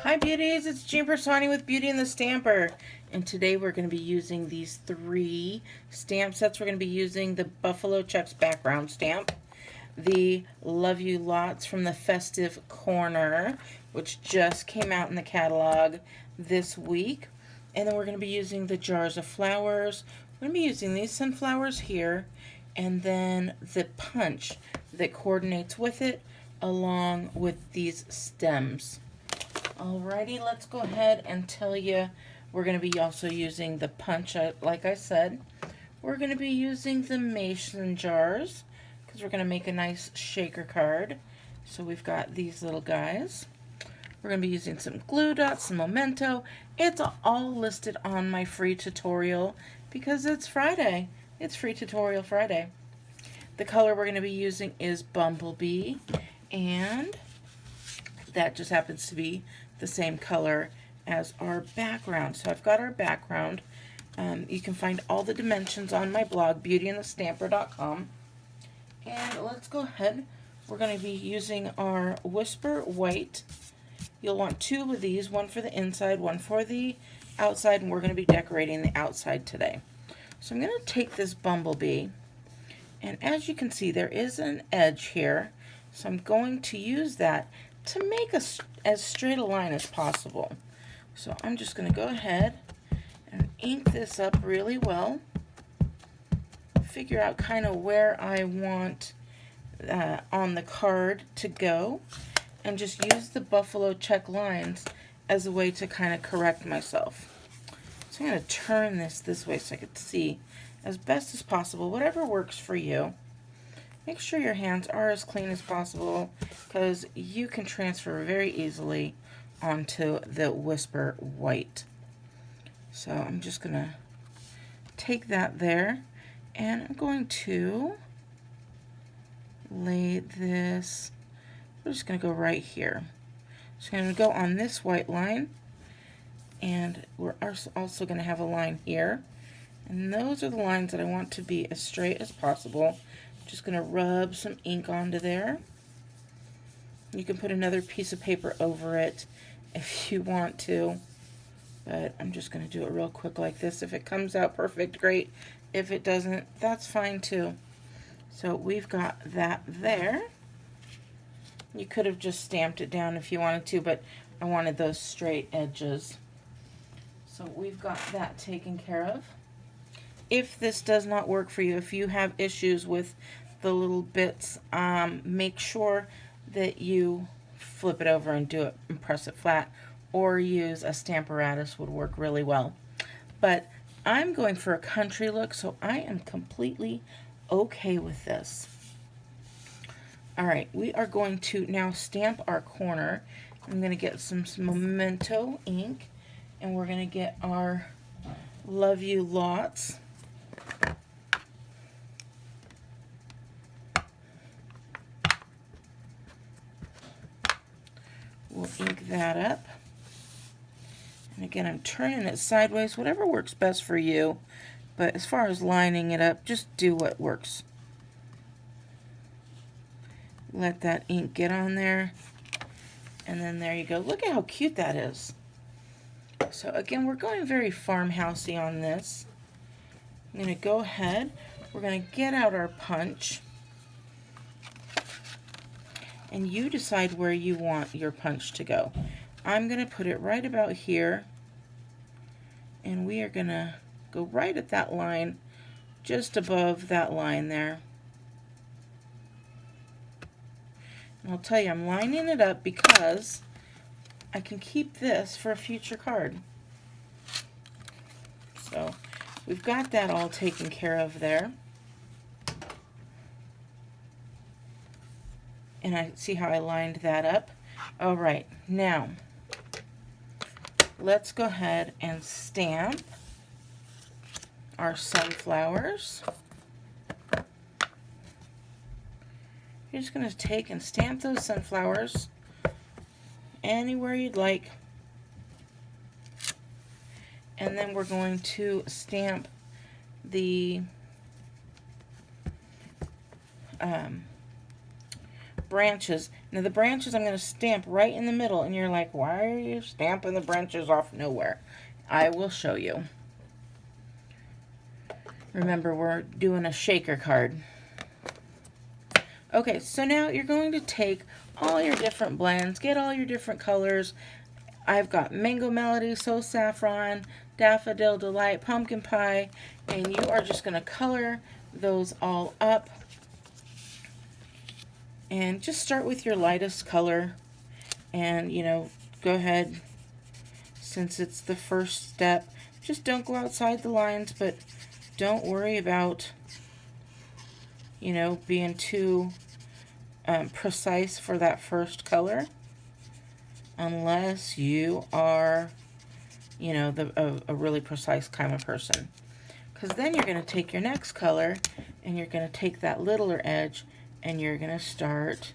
Hi beauties, it's Jean Piersanti with Beauty and the Stamper, and today we're going to be using these 3 stamp sets. We're going to be using the Buffalo Checks background stamp, the Love You Lots from the Festive Corner, which just came out in the catalog this week, and then we're going to be using the Jars of Flowers. We're going to be using these sunflowers here, and then the punch that coordinates with it along with these stems. Alrighty, let's go ahead and tell you we're going to be also using the punch. Like I said, we're going to be using the mason jars because we're going to make a nice shaker card. So we've got these little guys. We're going to be using some glue dots, some memento. It's all listed on my free tutorial because it's Friday. It's Free Tutorial Friday. The color we're going to be using is Bumblebee, and that just happens to be the same color as our background. So I've got our background. You can find all the dimensions on my blog, beautyandthestamper.com. And let's go ahead. We're going to be using our Whisper White. You'll want 2 of these, one for the inside, one for the outside, and we're going to be decorating the outside today. So I'm going to take this Bumblebee, and as you can see, there is an edge here. So I'm going to use that to make as straight a line as possible. So I'm just going to go ahead and ink this up really well. Figure out kind of where I want on the card to go, and just use the buffalo check lines as a way to kind of correct myself. So I'm going to turn this way so I can see as best as possible, whatever works for you. Make sure your hands are as clean as possible because you can transfer very easily onto the Whisper White. So I'm just going to take that there, and I'm going to lay this, we're just going to go right here. So I'm going to go on this white line, and we're also going to have a line here. And those are the lines that I want to be as straight as possible. Just going to rub some ink onto there. You can put another piece of paper over it if you want to, but I'm just going to do it real quick like this. If it comes out perfect, great. If it doesn't, that's fine too. So we've got that there. You could have just stamped it down if you wanted to, but I wanted those straight edges. So we've got that taken care of. If this does not work for you, if you have issues with the little bits, make sure that you flip it over and do it and press it flat, or use a Stamparatus would work really well. But I'm going for a country look, so I am completely okay with this. Alright, we are going to now stamp our corner. I'm going to get some memento ink, and we're going to get our Love You Lots. We'll ink that up. And again, I'm turning it sideways, whatever works best for you. But as far as lining it up, just do what works. Let that ink get on there. And then there you go. Look at how cute that is. So again, we're going very farmhousey on this. I'm going to go ahead. We're going to get out our punch. And you decide where you want your punch to go. I'm going to put it right about here. And we are going to go right at that line, just above that line there. And I'll tell you, I'm lining it up because I can keep this for a future card. So we've got that all taken care of there. And I see how I lined that up. All right, now let's go ahead and stamp our sunflowers. You're just going to take and stamp those sunflowers anywhere you'd like. And then we're going to stamp the branches. Now the branches I'm going to stamp right in the middle, and you're like, why are you stamping the branches off nowhere? I will show you. Remember, we're doing a shaker card. Okay, so now you're going to take all your different blends, get all your different colors. I've got Mango Melody, Soul Saffron, Daffodil Delight, Pumpkin Pie, and you are just going to color those all up. And just start with your lightest color, and go ahead, since it's the first step, just don't go outside the lines, but don't worry about being too precise for that first color, unless you are a really precise kind of person, because then you're going to take your next color and you're going to take that littler edge and you're going to start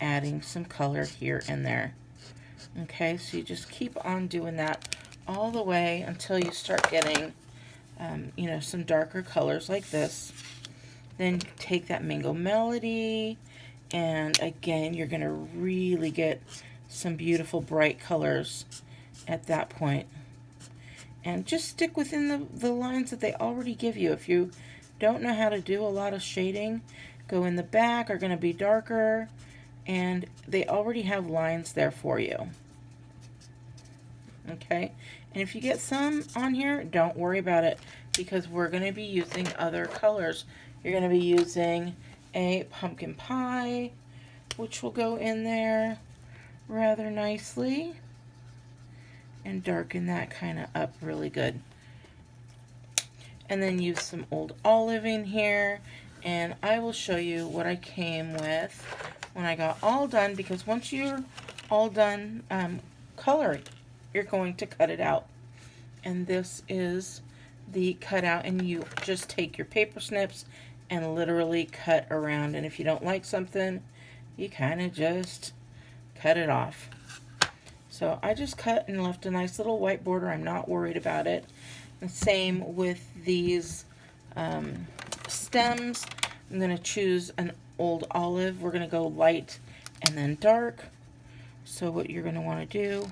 adding some color here and there. Okay, so you just keep on doing that all the way until you start getting some darker colors like this. Then take that Mango Melody, and again you're going to really get some beautiful bright colors at that point. And just stick within the lines that they already give you. If you don't know how to do a lot of shading, go in the back, are going to be darker, and they already have lines there for you. Okay, and if you get some on here, don't worry about it, because we're going to be using other colors. You're going to be using a pumpkin pie, which will go in there rather nicely and darken that kind of up really good. And then use some old olive in here, and I will show you what I came with when I got all done, because once you're all done coloring, you're going to cut it out. And this is the cutout, and you just take your paper snips and literally cut around, and if you don't like something, you kind of just cut it off. So I just cut and left a nice little white border. I'm not worried about it. The same with these stems. I'm going to choose an old olive. We're going to go light and then dark. So what you're going to want to do,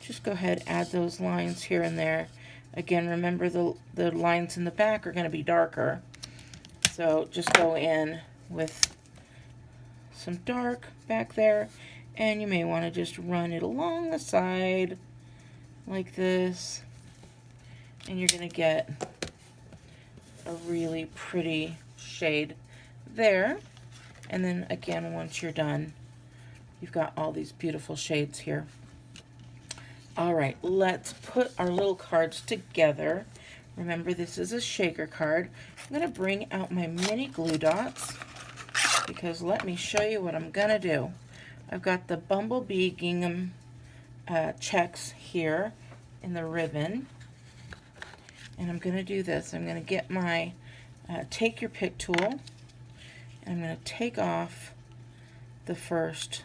just go ahead, add those lines here and there. Again, remember the lines in the back are going to be darker. So just go in with some dark back there, and you may want to just run it along the side like this, and you're going to get a really pretty shade there. And then again, once you're done, you've got all these beautiful shades here. All right, let's put our little cards together. Remember, this is a shaker card. I'm going to bring out my mini glue dots, because let me show you what I'm going to do. I've got the Bumblebee gingham checks here in the ribbon, and I'm going to do this. I'm going to get my take your pick tool, and I'm going to take off the first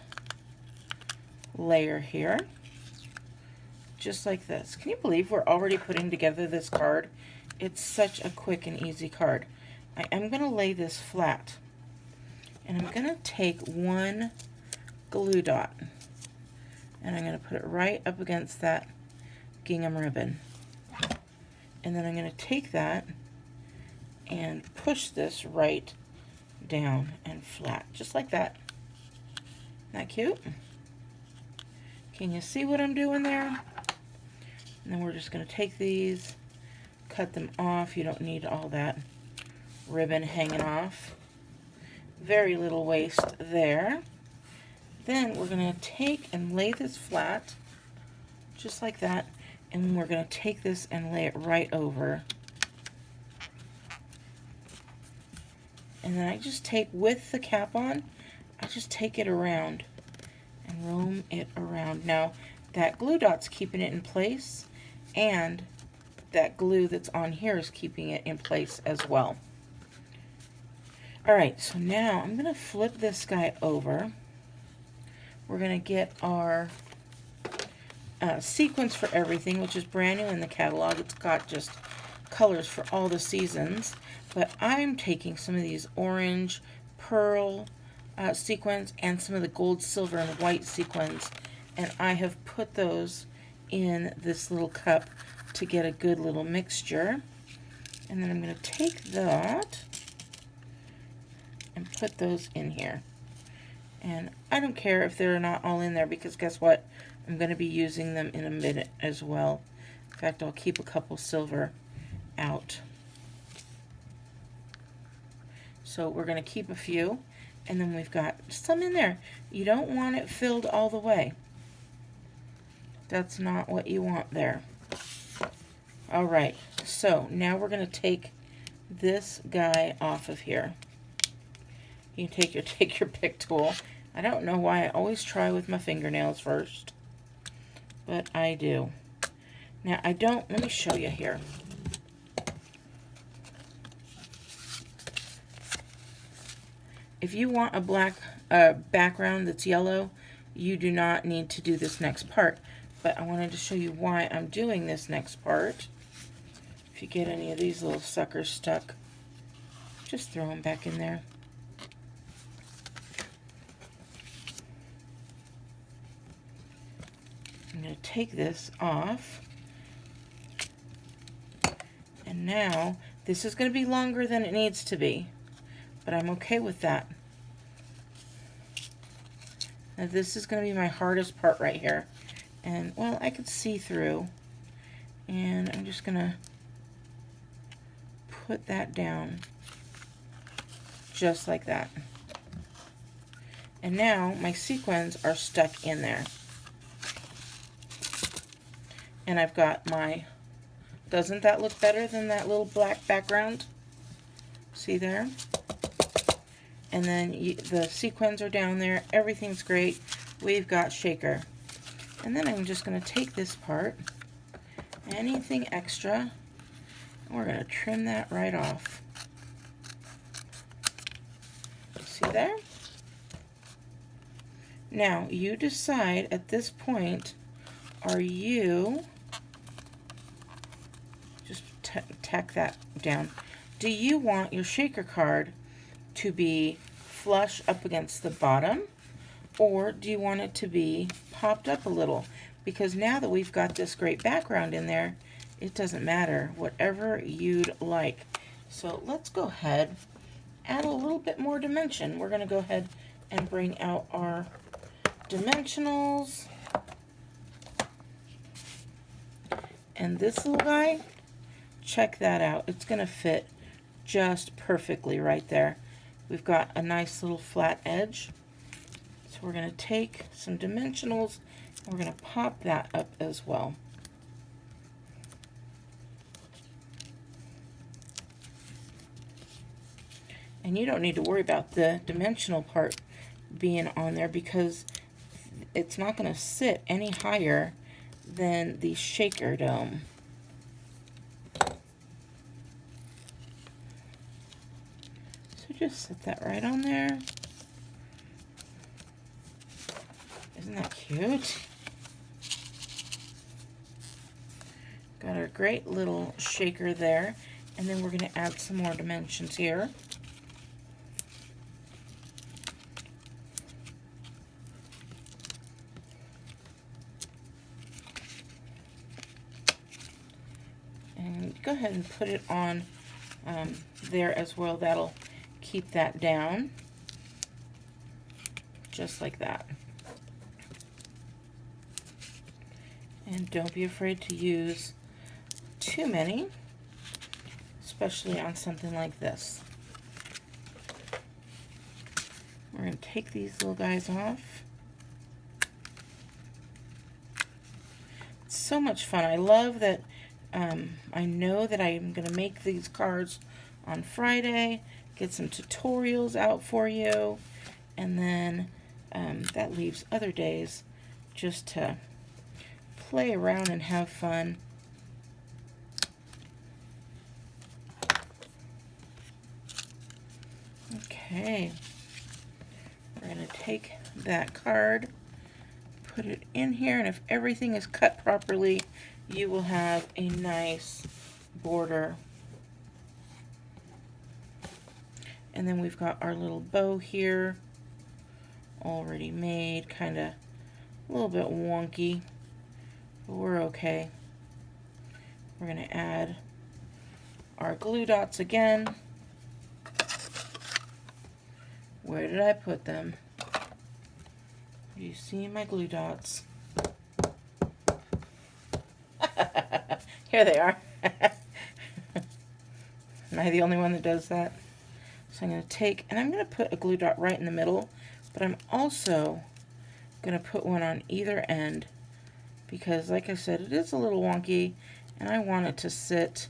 layer here, just like this. Can you believe we're already putting together this card? It's such a quick and easy card. I am going to lay this flat, and I'm going to take one glue dot, and I'm going to put it right up against that gingham ribbon. And then I'm going to take that and push this right down and flat, just like that. Isn't that cute? Can you see what I'm doing there? And then we're just going to take these, cut them off. You don't need all that ribbon hanging off. Very little waste there. Then we're going to take and lay this flat, just like that. And we're going to take this and lay it right over. And then I just take, with the cap on, I just take it around and roam it around. Now, that glue dot's keeping it in place, and that glue that's on here is keeping it in place as well. Alright, so now I'm going to flip this guy over. We're going to get our sequence for everything, which is brand new in the catalog. It's got just colors for all the seasons. But I'm taking some of these orange, pearl, sequins and some of the gold, silver, and white sequins, and I have put those in this little cup to get a good little mixture. And then I'm going to take that and put those in here. And I don't care if they're not all in there, because guess what? I'm going to be using them in a minute as well. In fact, I'll keep a couple silver out. So we're going to keep a few, and then we've got some in there. You don't want it filled all the way. That's not what you want there. All right, so now we're going to take this guy off of here. You can take your pick tool. I don't know why I always try with my fingernails first, but I do. Now let me show you here. If you want a black background that's yellow, you do not need to do this next part. But I wanted to show you why I'm doing this next part. If you get any of these little suckers stuck, just throw them back in there. I'm going to take this off. And now, this is going to be longer than it needs to be, but I'm okay with that. Now this is going to be my hardest part right here. And, well, I could see through. And I'm just going to put that down just like that. And now my sequins are stuck in there. And I've got my, doesn't that look better than that little black background? See there? And then the sequins are down there. Everything's great. We've got shaker. And then I'm just going to take this part, anything extra, and we're going to trim that right off. See there? Now, you decide at this point, are you, just tack that down, do you want your shaker card to be flush up against the bottom, or do you want it to be popped up a little? Because now that we've got this great background in there, it doesn't matter, whatever you'd like. So let's go ahead, add a little bit more dimension. We're going to go ahead and bring out our dimensionals. And this little guy, check that out. It's going to fit just perfectly right there. We've got a nice little flat edge. So we're going to take some dimensionals and we're going to pop that up as well. And you don't need to worry about the dimensional part being on there, because it's not going to sit any higher than the shaker dome. So just set that right on there. Isn't that cute? Got our great little shaker there, and then we're going to add some more dimensions here. And go ahead and put it on there as well. That'll keep that down, just like that. And don't be afraid to use too many, especially on something like this. We're going to take these little guys off. It's so much fun. I love that. I know that I'm going to make these cards on Friday, get some tutorials out for you, and then that leaves other days just to play around and have fun. Okay, we're going to take that card, put it in here, and if everything is cut properly, you will have a nice border. And then we've got our little bow here. already made, kind of a little bit wonky, but we're okay. We're going to add our glue dots again. Where did I put them? Do you see my glue dots? Here they are. Am I the only one that does that? So I'm going to take, and I'm going to put a glue dot right in the middle, but I'm also going to put one on either end because, like I said, it is a little wonky, and I want it to sit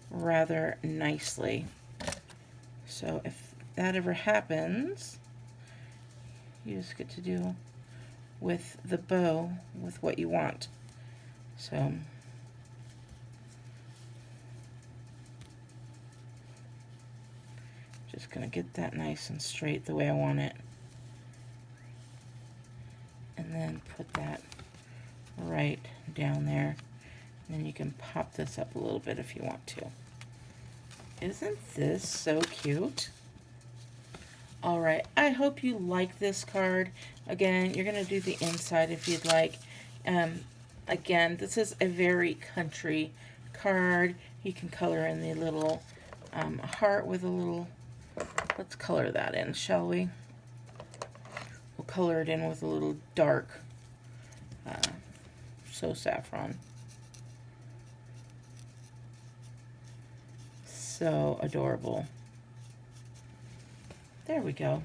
rather nicely. So if that ever happens, you just get to do with the bow with what you want. So just gonna get that nice and straight the way I want it, and then put that right down there, and then you can pop this up a little bit if you want to. Isn't this so cute? All right, I hope you like this card. Again, you're gonna do the inside if you'd like. Again, this is a very country card. You can color in the little heart with a little, let's color that in, shall we? We'll color it in with a little dark, so saffron. So adorable. There we go.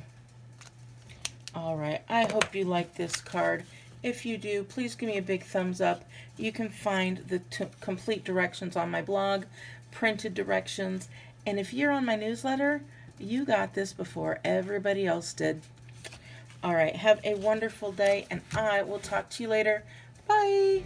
All right, I hope you like this card. If you do, please give me a big thumbs up. You can find the complete directions on my blog, printed directions, and if you're on my newsletter, you got this before everybody else did. All right, have a wonderful day, and I will talk to you later. Bye.